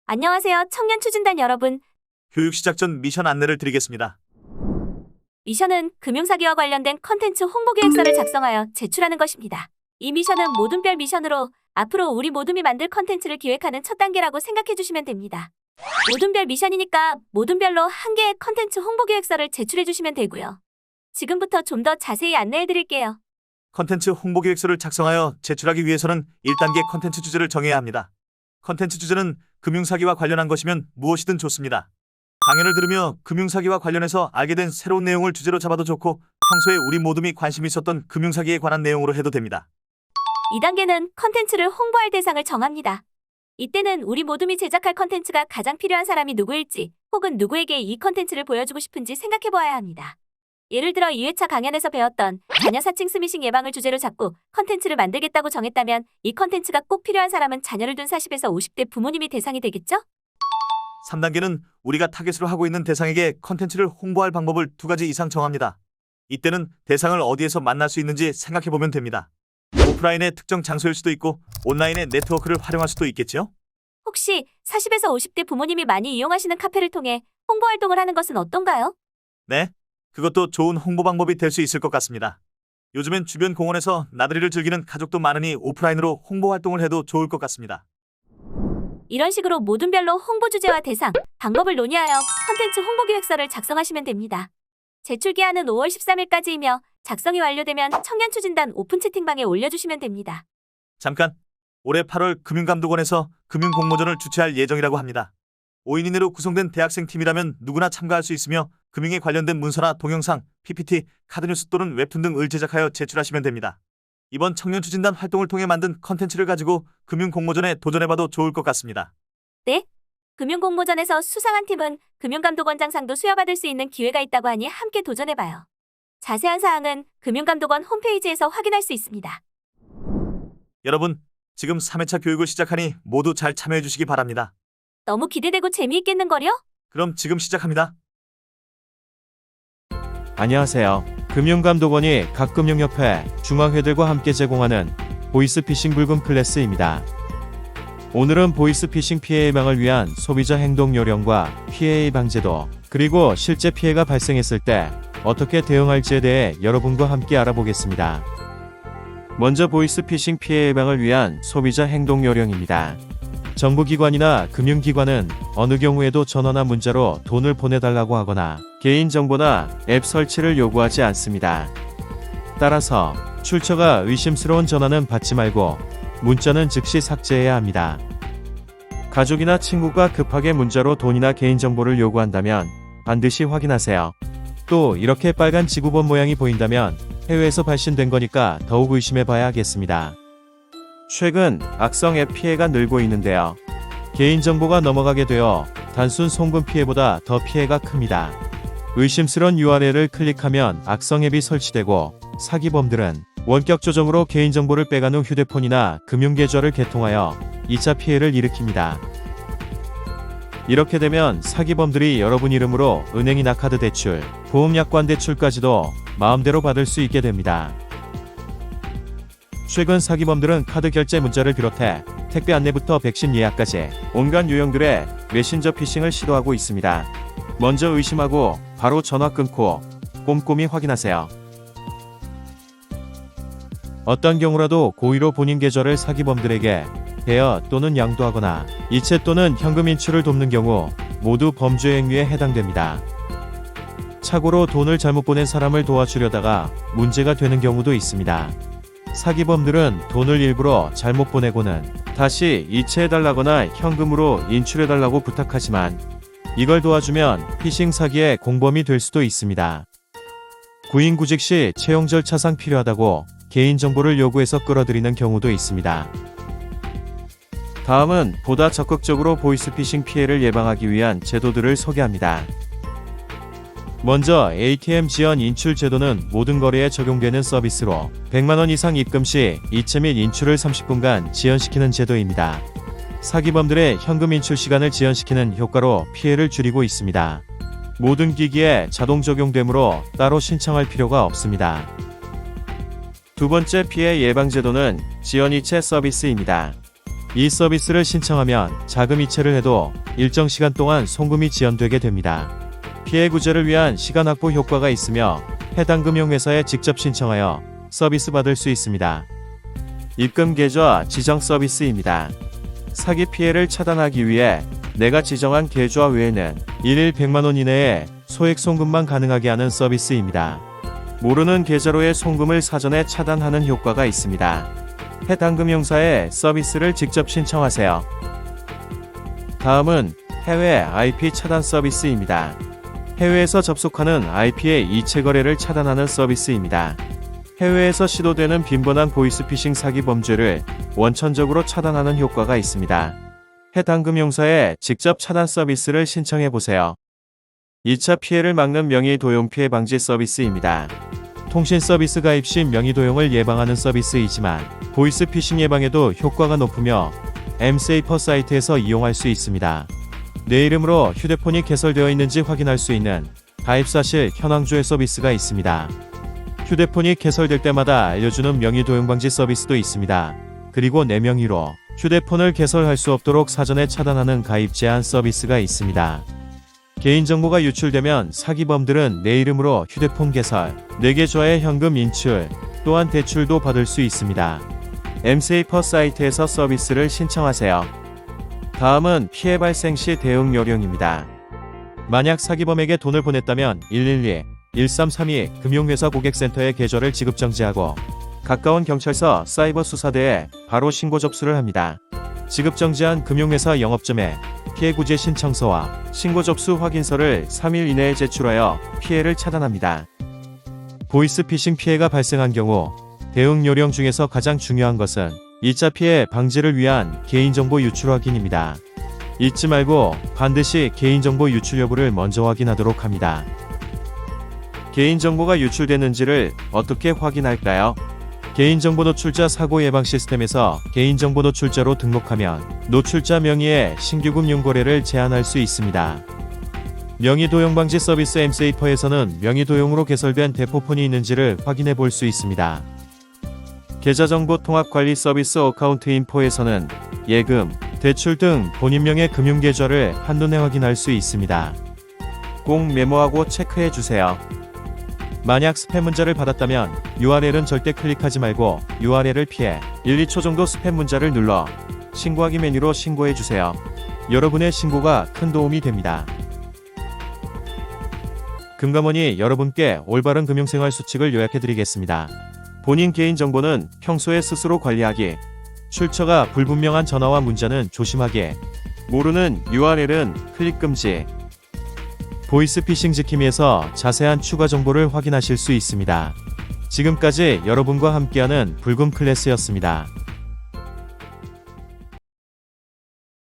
안녕하세요, 청년 추진단 여러분. 교육 시작 전 미션 안내를 드리겠습니다. 미션은 금융사기와 관련된 컨텐츠 홍보계획서를 작성하여 제출하는 것입니다. 이 미션은 모둠별 미션으로 앞으로 우리 모둠이 만들 컨텐츠를 기획하는 첫 단계라고 생각해 주시면 됩니다. 모둠별 미션이니까 모둠별로 한 개의 컨텐츠 홍보계획서를 제출해 주시면 되고요. 지금부터 좀 더 자세히 안내해 드릴게요. 컨텐츠 홍보기획서를 작성하여 제출하기 위해서는 1단계 컨텐츠 주제를 정해야 합니다. 컨텐츠 주제는 금융사기와 관련한 것이면 무엇이든 좋습니다. 강연을 들으며 금융사기와 관련해서 알게 된 새로운 내용을 주제로 잡아도 좋고 평소에 우리 모둠이 관심이 있었던 금융사기에 관한 내용으로 해도 됩니다. 2단계는 컨텐츠를 홍보할 대상을 정합니다. 이때는 우리 모둠이 제작할 컨텐츠가 가장 필요한 사람이 누구일지 혹은 누구에게 이 컨텐츠를 보여주고 싶은지 생각해 보아야 합니다. 예를 들어 2회차 강연에서 배웠던 자녀 사칭 스미싱 예방을 주제로 잡고 컨텐츠를 만들겠다고 정했다면 이 컨텐츠가 꼭 필요한 사람은 자녀를 둔 40에서 50대 부모님이 대상이 되겠죠? 3단계는 우리가 타겟으로 하고 있는 대상에게 컨텐츠를 홍보할 방법을 2가지 이상 정합니다. 이때는 대상을 어디에서 만날 수 있는지 생각해보면 됩니다. 오프라인의 특정 장소일 수도 있고 온라인의 네트워크를 활용할 수도 있겠죠? 혹시 40에서 50대 부모님이 많이 이용하시는 카페를 통해 홍보 활동을 하는 것은 어떤가요? 네, 그것도 좋은 홍보 방법이 될 수 있을 것 같습니다. 요즘엔 주변 공원에서 나들이를 즐기는 가족도 많으니 오프라인으로 홍보 활동을 해도 좋을 것 같습니다. 이런 식으로 모둠별로 홍보 주제와 대상, 방법을 논의하여 컨텐츠 홍보계획서를 작성하시면 됩니다. 제출기한은 5월 13일까지이며 작성이 완료되면 청년추진단 오픈 채팅방에 올려주시면 됩니다. 잠깐, 올해 8월 금융감독원에서 금융공모전을 주최할 예정이라고 합니다. 5인 이내로 구성된 대학생팀이라면 누구나 참가할 수 있으며 금융에 관련된 문서나 동영상, PPT, 카드뉴스 또는 웹툰 등을 제작하여 제출하시면 됩니다. 이번 청년추진단 활동을 통해 만든 컨텐츠를 가지고 금융공모전에 도전해봐도 좋을 것 같습니다. 네? 금융공모전에서 수상한 팀은 금융감독원장상도 수여받을 수 있는 기회가 있다고 하니 함께 도전해봐요. 자세한 사항은 금융감독원 홈페이지에서 확인할 수 있습니다. 여러분, 지금 3회차 교육을 시작하니 모두 잘 참여해 주시기 바랍니다. 너무 기대되고 재미있겠는걸요? 그럼 지금 시작합니다. 안녕하세요. 금융감독원이 각 금융협회, 중앙회들과 함께 제공하는 보이스피싱 불금 클래스입니다. 오늘은 보이스피싱 피해 예방을 위한 소비자 행동 요령과 피해 예방 제도, 그리고 실제 피해가 발생했을 때 어떻게 대응할지에 대해 여러분과 함께 알아보겠습니다. 먼저 보이스피싱 피해 예방을 위한 소비자 행동 요령입니다. 정부기관이나 금융기관은 어느 경우에도 전화나 문자로 돈을 보내달라고 하거나 개인정보나 앱 설치를 요구하지 않습니다. 따라서 출처가 의심스러운 전화는 받지 말고 문자는 즉시 삭제해야 합니다. 가족이나 친구가 급하게 문자로 돈이나 개인정보를 요구한다면 반드시 확인하세요. 또 이렇게 빨간 지구본 모양이 보인다면 해외에서 발신된 거니까 더욱 의심해봐야 하겠습니다. 최근 악성 앱 피해가 늘고 있는데요. 개인정보가 넘어가게 되어 단순 송금 피해보다 더 피해가 큽니다. 의심스러운 URL을 클릭하면 악성 앱이 설치되고 사기범들은 원격 조정으로 개인정보를 빼간 후 휴대폰이나 금융계좌를 개통하여 2차 피해를 일으킵니다. 이렇게 되면 사기범들이 여러분 이름으로 은행이나 카드 대출, 보험약관 대출까지도 마음대로 받을 수 있게 됩니다. 최근 사기범들은 카드 결제 문자를 비롯해 택배 안내부터 백신 예약까지 온갖 유형들의 메신저 피싱을 시도하고 있습니다. 먼저 의심하고 바로 전화 끊고 꼼꼼히 확인하세요. 어떤 경우라도 고의로 본인 계좌를 사기범들에게 대여 또는 양도하거나 이체 또는 현금 인출을 돕는 경우 모두 범죄 행위에 해당됩니다. 착오로 돈을 잘못 보낸 사람을 도와주려다가 문제가 되는 경우도 있습니다. 사기범들은 돈을 일부러 잘못 보내고는 다시 이체해달라거나 현금으로 인출해달라고 부탁하지만 이걸 도와주면 피싱 사기의 공범이 될 수도 있습니다. 구인구직 시 채용 절차상 필요하다고 개인정보를 요구해서 끌어들이는 경우도 있습니다. 다음은 보다 적극적으로 보이스피싱 피해를 예방하기 위한 제도들을 소개합니다. 먼저 ATM 지연 인출 제도는 모든 거래에 적용되는 서비스로 100만원 이상 입금 시 이체 및 인출을 30분간 지연시키는 제도입니다. 사기범들의 현금 인출 시간을 지연시키는 효과로 피해를 줄이고 있습니다. 모든 기기에 자동 적용되므로 따로 신청할 필요가 없습니다. 두 번째 피해 예방 제도는 지연 이체 서비스입니다. 이 서비스를 신청하면 자금 이체를 해도 일정 시간 동안 송금이 지연되게 됩니다. 피해 구제를 위한 시간 확보 효과가 있으며 해당 금융회사에 직접 신청하여 서비스 받을 수 있습니다. 입금 계좌 지정 서비스입니다. 사기 피해를 차단하기 위해 내가 지정한 계좌 외에는 일일 100만원 이내에 소액 송금만 가능하게 하는 서비스입니다. 모르는 계좌로의 송금을 사전에 차단하는 효과가 있습니다. 해당 금융사에 서비스를 직접 신청하세요. 다음은 해외 IP 차단 서비스입니다. 해외에서 접속하는 IP의 이체 거래를 차단하는 서비스입니다. 해외에서 시도되는 빈번한 보이스피싱 사기 범죄를 원천적으로 차단하는 효과가 있습니다. 해당 금융사에 직접 차단 서비스를 신청해 보세요. 2차 피해를 막는 명의 도용 피해 방지 서비스입니다. 통신 서비스 가입 시 명의 도용을 예방하는 서비스이지만 보이스피싱 예방에도 효과가 높으며 mSafer 사이트에서 이용할 수 있습니다. 내 이름으로 휴대폰이 개설되어 있는지 확인할 수 있는 가입 사실 현황 조회 서비스가 있습니다. 휴대폰이 개설될 때마다 알려주는 명의 도용 방지 서비스도 있습니다. 그리고 내 명의로 휴대폰을 개설할 수 없도록 사전에 차단하는 가입 제한 서비스가 있습니다. 개인정보가 유출되면 사기범들은 내 이름으로 휴대폰 개설, 내 계좌에 현금 인출, 또한 대출도 받을 수 있습니다. mSafer 사이트에서 서비스를 신청하세요. 다음은 피해 발생 시 대응 요령입니다. 만약 사기범에게 돈을 보냈다면 112, 1332 금융회사 고객센터에 계좌를 지급 정지하고 가까운 경찰서 사이버 수사대에 바로 신고 접수를 합니다. 지급 정지한 금융회사 영업점에 피해 구제 신청서와 신고 접수 확인서를 3일 이내에 제출하여 피해를 차단합니다. 보이스피싱 피해가 발생한 경우 대응 요령 중에서 가장 중요한 것은 2차 피해 방지를 위한 개인정보 유출 확인입니다. 잊지 말고 반드시 개인정보 유출 여부를 먼저 확인하도록 합니다. 개인정보가 유출됐는지를 어떻게 확인할까요? 개인정보 노출자 사고 예방 시스템에서 개인정보 노출자로 등록하면 노출자 명의의 신규 금융 거래를 제한할 수 있습니다. 명의 도용 방지 서비스 mSafer에서는 명의 도용으로 개설된 대포폰이 있는지를 확인해 볼 수 있습니다. 계좌정보 통합 관리 서비스 어카운트 인포에서는 예금, 대출 등 본인명의 금융계좌를 한눈에 확인할 수 있습니다. 꼭 메모하고 체크해 주세요. 만약 스팸 문자를 받았다면 URL은 절대 클릭하지 말고 URL을 피해 1, 2초 정도 스팸 문자를 눌러 신고하기 메뉴로 신고해 주세요. 여러분의 신고가 큰 도움이 됩니다. 금감원이 여러분께 올바른 금융생활 수칙을 요약해 드리겠습니다. 본인 개인정보는 평소에 스스로 관리하기, 출처가 불분명한 전화와 문자는 조심하기, 모르는 URL은 클릭 금지. 보이스피싱 지킴이에서 자세한 추가 정보를 확인하실 수 있습니다. 지금까지 여러분과 함께하는 붉은 클래스였습니다.